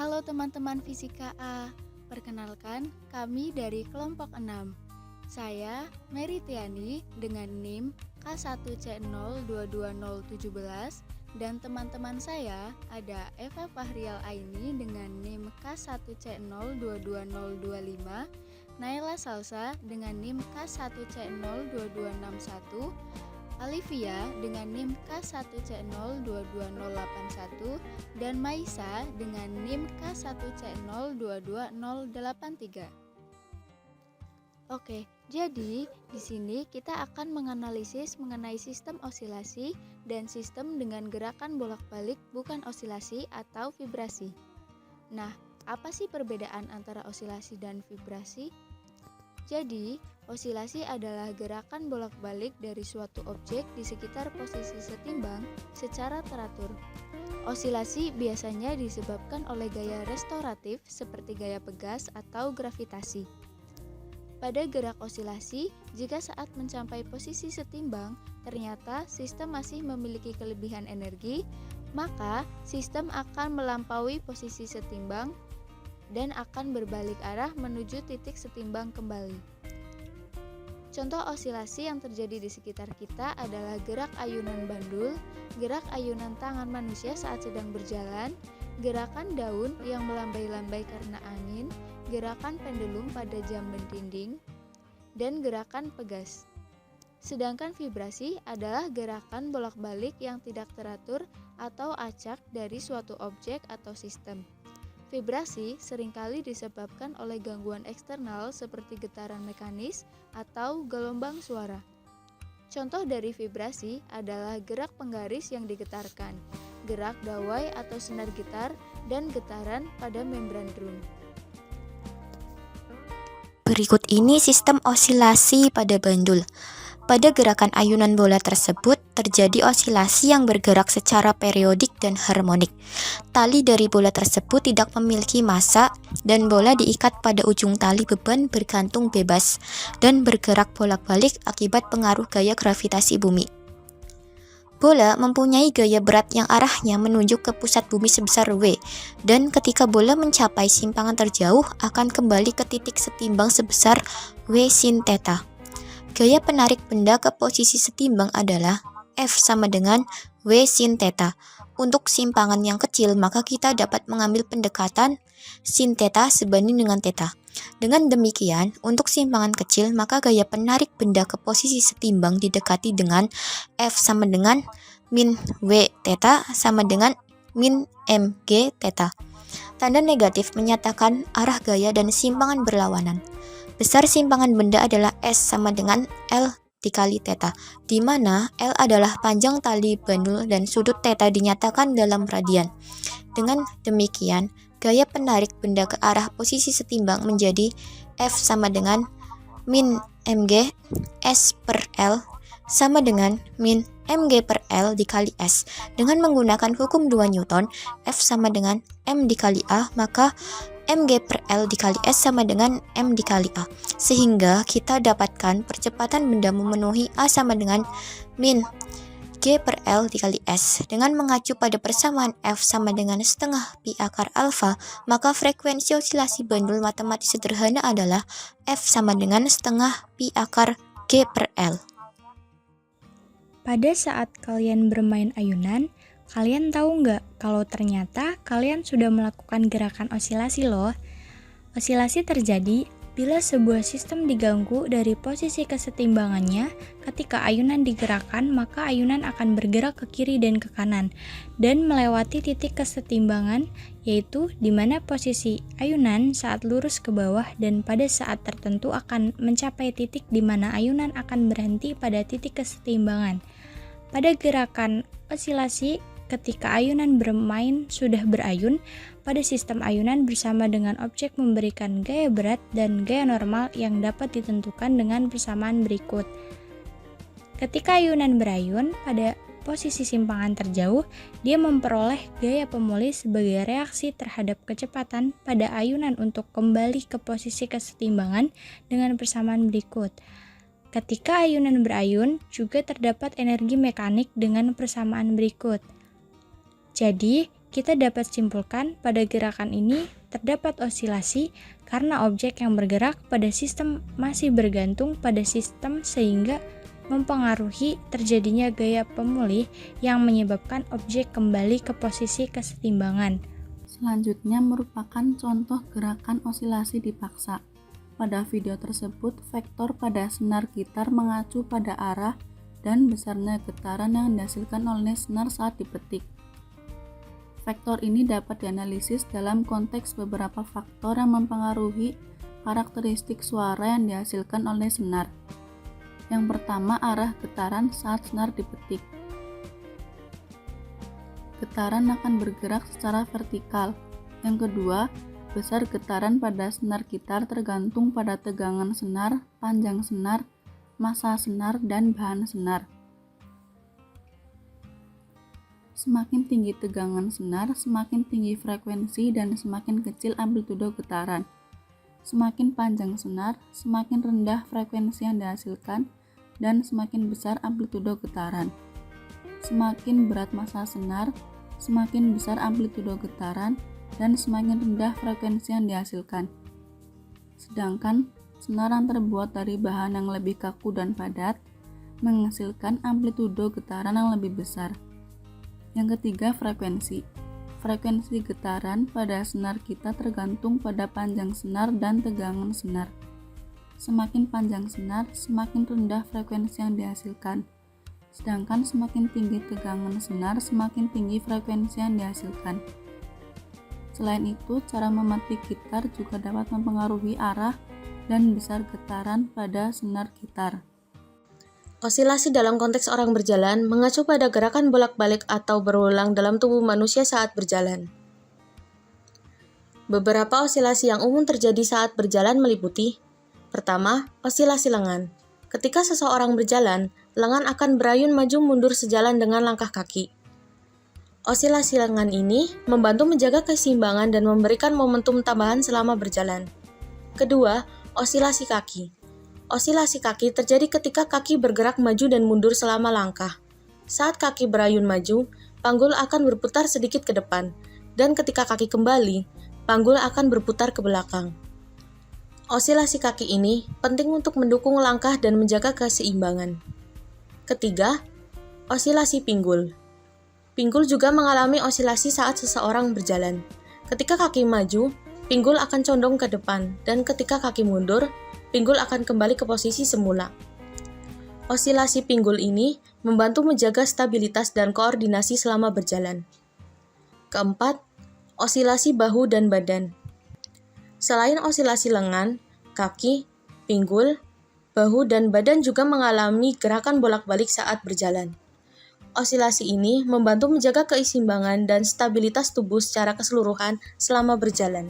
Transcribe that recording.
Halo teman-teman Fisika A, perkenalkan kami dari kelompok 6. Saya Mary Tiani dengan NIM K1C022017 dan teman-teman saya ada Eva Fahrial Aini dengan NIM K1C022025, Naila Salsa dengan NIM K1C02261, Alivia dengan NIM K1C022081 dan Maisa dengan NIM K1C022083. Oke, jadi di sini kita akan menganalisis mengenai sistem osilasi dan sistem dengan gerakan bolak-balik bukan osilasi atau vibrasi. Nah, apa sih perbedaan antara osilasi dan vibrasi? Jadi, osilasi adalah gerakan bolak-balik dari suatu objek di sekitar posisi setimbang secara teratur. Osilasi biasanya disebabkan oleh gaya restoratif seperti gaya pegas atau gravitasi. Pada gerak osilasi, jika saat mencapai posisi setimbang, ternyata sistem masih memiliki kelebihan energi, maka sistem akan melampaui posisi setimbang dan akan berbalik arah menuju titik setimbang kembali. Contoh osilasi yang terjadi di sekitar kita adalah gerak ayunan bandul, gerak ayunan tangan manusia saat sedang berjalan, gerakan daun yang melambai-lambai karena angin, gerakan pendulum pada jam berdinding, dan gerakan pegas. Sedangkan vibrasi adalah gerakan bolak-balik yang tidak teratur atau acak dari suatu objek atau sistem. Vibrasi seringkali disebabkan oleh gangguan eksternal seperti getaran mekanis atau gelombang suara. Contoh dari vibrasi adalah gerak penggaris yang digetarkan, gerak dawai atau senar gitar, dan getaran pada membran drum. Berikut ini sistem osilasi pada bandul. Pada gerakan ayunan bola tersebut, terjadi osilasi yang bergerak secara periodik dan harmonik. Tali dari bola tersebut tidak memiliki massa, dan bola diikat pada ujung tali beban bergantung bebas dan bergerak bolak-balik akibat pengaruh gaya gravitasi bumi. Bola mempunyai gaya berat yang arahnya menunjuk ke pusat bumi sebesar W, dan ketika bola mencapai simpangan terjauh akan kembali ke titik setimbang sebesar W sin theta. Gaya penarik benda ke posisi setimbang adalah F sama dengan W sin theta. Untuk simpangan yang kecil, maka kita dapat mengambil pendekatan sin theta sebanding dengan theta. Dengan demikian, untuk simpangan kecil, maka gaya penarik benda ke posisi setimbang didekati dengan F sama dengan min W theta sama dengan min mg theta. Tanda negatif menyatakan arah gaya dan simpangan berlawanan. Besar simpangan benda adalah S sama dengan L dikali theta, di mana L adalah panjang tali bandul dan sudut theta dinyatakan dalam radian. Dengan demikian, gaya penarik benda ke arah posisi setimbang menjadi F sama dengan min mg S per L sama dengan min mg per L dikali S. Dengan menggunakan hukum 2 Newton, F sama dengan M dikali A, maka mg per L dikali S sama dengan M dikali A. Sehingga kita dapatkan percepatan benda memenuhi A sama dengan min G per L dikali S. Dengan mengacu pada persamaan F sama dengan setengah pi akar alfa, maka frekuensi osilasi bandul matematis sederhana adalah F sama dengan setengah pi akar G per L. Pada saat kalian bermain ayunan, kalian tahu nggak kalau ternyata kalian sudah melakukan gerakan osilasi loh? Osilasi terjadi bila sebuah sistem diganggu dari posisi kesetimbangannya. Ketika ayunan digerakkan, maka ayunan akan bergerak ke kiri dan ke kanan dan melewati titik kesetimbangan, yaitu di mana posisi ayunan saat lurus ke bawah dan pada saat tertentu akan mencapai titik di mana ayunan akan berhenti pada titik kesetimbangan. Pada gerakan osilasi, ketika ayunan bermain sudah berayun, pada sistem ayunan bersama dengan objek memberikan gaya berat dan gaya normal yang dapat ditentukan dengan persamaan berikut. Ketika ayunan berayun pada posisi simpangan terjauh, dia memperoleh gaya pemulih sebagai reaksi terhadap kecepatan pada ayunan untuk kembali ke posisi kesetimbangan dengan persamaan berikut. Ketika ayunan berayun, juga terdapat energi mekanik dengan persamaan berikut. Jadi, kita dapat simpulkan pada gerakan ini terdapat osilasi karena objek yang bergerak pada sistem masih bergantung pada sistem sehingga mempengaruhi terjadinya gaya pemulih yang menyebabkan objek kembali ke posisi kesetimbangan. Selanjutnya merupakan contoh gerakan osilasi dipaksa. Pada video tersebut, vektor pada senar gitar mengacu pada arah dan besarnya getaran yang dihasilkan oleh senar saat dipetik. Vektor ini dapat dianalisis dalam konteks beberapa faktor yang mempengaruhi karakteristik suara yang dihasilkan oleh senar. Yang pertama, arah getaran saat senar dipetik. Getaran akan bergerak secara vertikal. Yang kedua, besar getaran pada senar gitar tergantung pada tegangan senar, panjang senar, massa senar, dan bahan senar. Semakin tinggi tegangan senar, semakin tinggi frekuensi dan semakin kecil amplitudo getaran. Semakin panjang senar, semakin rendah frekuensi yang dihasilkan dan semakin besar amplitudo getaran. Semakin berat massa senar, semakin besar amplitudo getaran dan semakin rendah frekuensi yang dihasilkan. Sedangkan senar yang terbuat dari bahan yang lebih kaku dan padat menghasilkan amplitudo getaran yang lebih besar. Yang ketiga, frekuensi. Frekuensi getaran pada senar kita tergantung pada panjang senar dan tegangan senar. Semakin panjang senar, semakin rendah frekuensi yang dihasilkan. Sedangkan semakin tinggi tegangan senar, semakin tinggi frekuensi yang dihasilkan. Selain itu, cara memetik gitar juga dapat mempengaruhi arah dan besar getaran pada senar gitar. Osilasi dalam konteks orang berjalan mengacu pada gerakan bolak-balik atau berulang dalam tubuh manusia saat berjalan. Beberapa osilasi yang umum terjadi saat berjalan meliputi: pertama, osilasi lengan. Ketika seseorang berjalan, lengan akan berayun maju mundur sejalan dengan langkah kaki. Osilasi lengan ini membantu menjaga keseimbangan dan memberikan momentum tambahan selama berjalan. Kedua, osilasi kaki. Osilasi kaki terjadi ketika kaki bergerak maju dan mundur selama langkah. Saat kaki berayun maju, panggul akan berputar sedikit ke depan, dan ketika kaki kembali, panggul akan berputar ke belakang. Osilasi kaki ini penting untuk mendukung langkah dan menjaga keseimbangan. Ketiga, osilasi pinggul. Pinggul juga mengalami osilasi saat seseorang berjalan. Ketika kaki maju, pinggul akan condong ke depan, dan ketika kaki mundur, pinggul akan kembali ke posisi semula. Osilasi pinggul ini membantu menjaga stabilitas dan koordinasi selama berjalan. Keempat, osilasi bahu dan badan. Selain osilasi lengan, kaki, pinggul, bahu, dan badan juga mengalami gerakan bolak-balik saat berjalan. Osilasi ini membantu menjaga keseimbangan dan stabilitas tubuh secara keseluruhan selama berjalan.